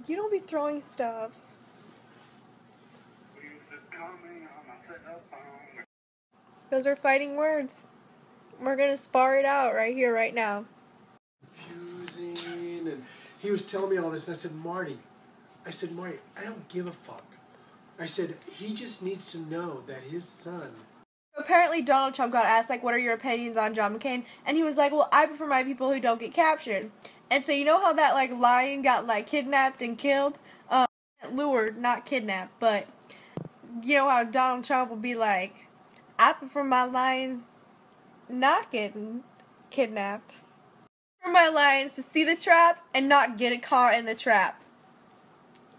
You don't be throwing stuff. Those are fighting words. We're gonna spar it out right here, right now. Confusing, and he was telling me all this, and I said, Marty, I don't give a fuck. I said, he just needs to know that his son... Apparently Donald Trump got asked, like, what are your opinions on John McCain? And he was like, well, I prefer my people who don't get captured. And so you know how that, like, lion got, like, kidnapped and killed? Lured, not kidnapped, but you know how Donald Trump will be like, I prefer my lions not getting kidnapped. For my lions to see the trap and not get caught in the trap.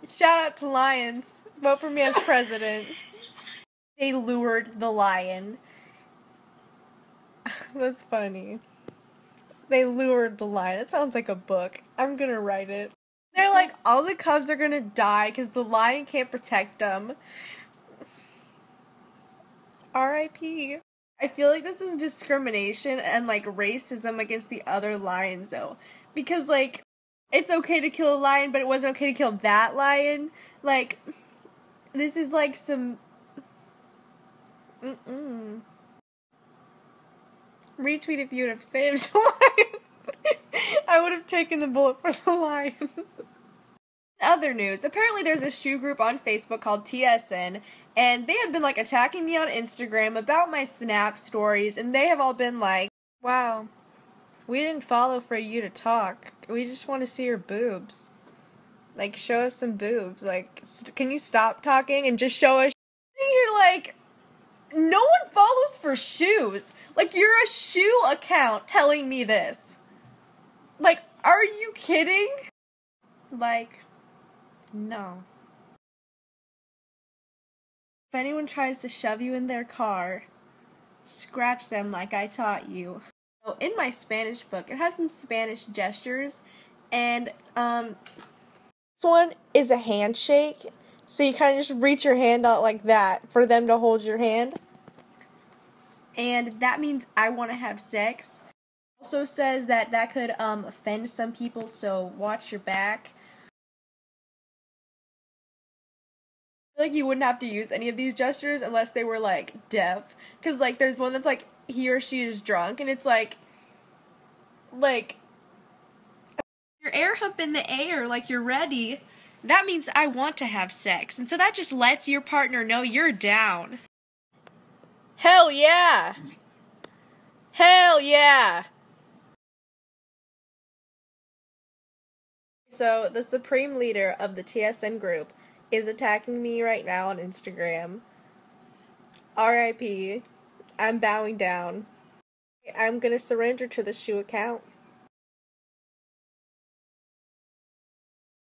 Shout out to lions. Vote for me as president. They lured the lion. That's funny. They lured the lion. That sounds like a book. I'm gonna write it. They're like, all the cubs are gonna die because the lion can't protect them. R.I.P. I feel like this is discrimination and, like, racism against the other lions, though. Because, like, it's okay to kill a lion, but it wasn't okay to kill that lion. Like, this is, like, some... Retweet if you would have saved the lion. I would have taken the bullet for the lion. Other news, apparently there's a shoe group on Facebook called TSN, and they have been, like, attacking me on Instagram about my Snap stories, and they have all been like, wow, we didn't follow for you to talk. We just want to see your boobs. Like, show us some boobs. Like, can you stop talking and just show us? You're like, no one follows for shoes. Like, you're a shoe account telling me this. Like, are you kidding? Like... no. If anyone tries to shove you in their car, scratch them like I taught you. So in my Spanish book, it has some Spanish gestures, and this one is a handshake. So you kind of just reach your hand out like that for them to hold your hand. And that means I want to have sex. Also says that that could offend some people, so watch your back. Like, you wouldn't have to use any of these gestures unless they were, like, deaf. Because, like, there's one that's, like, he or she is drunk, and it's, like, your air hump in the air, like, you're ready. That means I want to have sex. And so that just lets your partner know you're down. Hell yeah! Hell yeah! So, the supreme leader of the TSN group is attacking me right now on Instagram. R.I.P. I'm bowing down. I'm gonna surrender to the shoe account.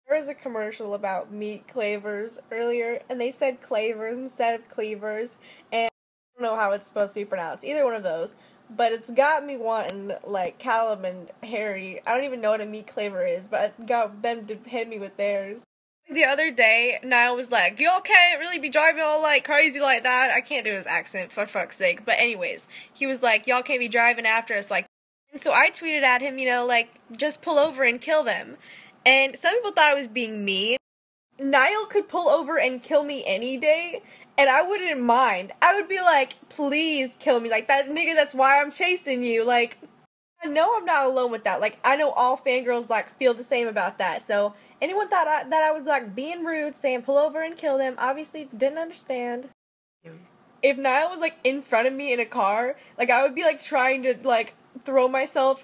There was a commercial about meat clavers earlier, and they said clavers instead of cleavers, and I don't know how it's supposed to be pronounced. Either one of those. But it's got me wanting, like, Callum and Harry. I don't even know what a meat claver is, but I got them to hit me with theirs. The other day, Niall was like, y'all can't really be driving all, like, crazy like that. I can't do his accent, for fuck's sake. But anyways, he was like, y'all can't be driving after us, like. And so I tweeted at him, you know, like, just pull over and kill them. And some people thought I was being mean. Niall could pull over and kill me any day, and I wouldn't mind. I would be like, please kill me. Like, that nigga, that's why I'm chasing you. Like, I know I'm not alone with that. Like, I know all fangirls, like, feel the same about that. So, anyone thought that I was, like, being rude, saying pull over and kill them, obviously didn't understand. If Niall was, like, in front of me in a car, like, I would be, like, trying to, like, throw myself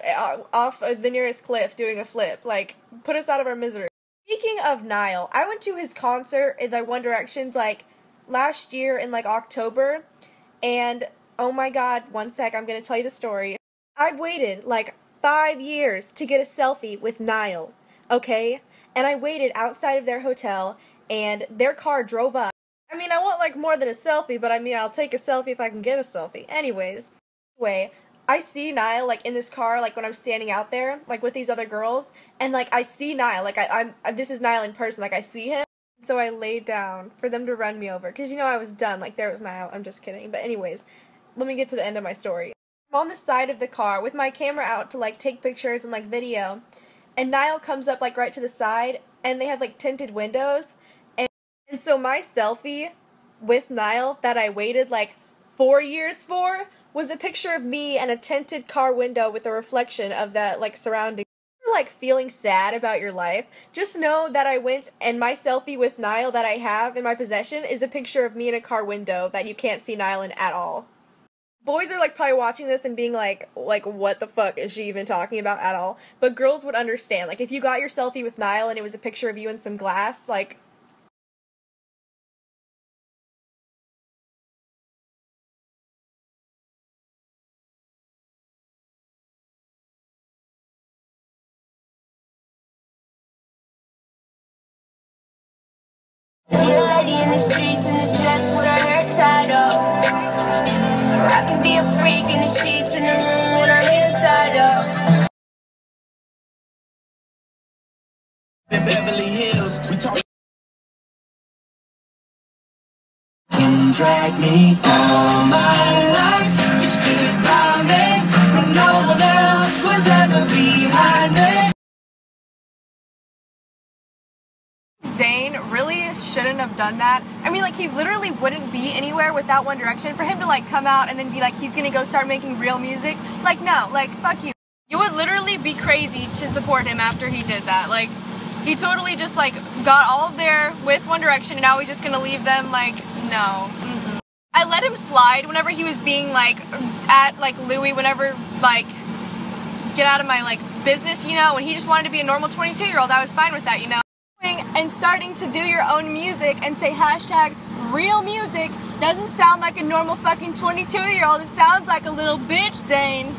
off the nearest cliff doing a flip. Like, put us out of our misery. Speaking of Niall, I went to his concert in, like, One Direction's, like, last year in, like, October, and, oh my god, one sec, I'm gonna tell you the story. I've waited, like, 5 years to get a selfie with Niall, okay? And I waited outside of their hotel, and their car drove up. I mean, I want, like, more than a selfie, but I mean, I'll take a selfie if I can get a selfie. Anyways, I see Niall, like, in this car, like, when I'm standing out there, like, with these other girls, and, like, I see Niall, like, this is Niall in person, like, I see him, so I laid down for them to run me over, because, you know, I was done, like, there was Niall, I'm just kidding, but anyways, let me get to the end of my story. I'm on the side of the car with my camera out to, like, take pictures and, like, video, and Niall comes up, like, right to the side, and they have like tinted windows, and so my selfie with Niall that I waited like 4 years for was a picture of me and a tinted car window with a reflection of that like surrounding. If you're like feeling sad about your life, just know that I went and my selfie with Niall that I have in my possession is a picture of me in a car window that you can't see Niall in at all. Boys are like probably watching this and being like what the fuck is she even talking about at all? But girls would understand. Like if you got your selfie with Niall and it was a picture of you in some glass, like be a lady in the streets in the dress with her hair tied up. Or I can be a freak in the sheets in the room with her hands tied up. In Beverly Hills, we talk. You drag me all my life. You stood by me when no one else was ever behind me. Zayn really shouldn't have done that. I mean, like, he literally wouldn't be anywhere without One Direction. For him to, like, come out and then be like, he's gonna go start making real music, like, no, like, fuck you. You would literally be crazy to support him after he did that. Like, he totally just, like, got all there with One Direction, and now he's just gonna leave them, like, no. Mm-mm. I let him slide whenever he was being, like, at, like, Louis, whenever, like, get out of my, like, business, you know, and he just wanted to be a normal 22-year-old, I was fine with that, you know. And starting to do your own music and say hashtag real music doesn't sound like a normal fucking 22-year-old. It sounds like a little bitch, Zayn.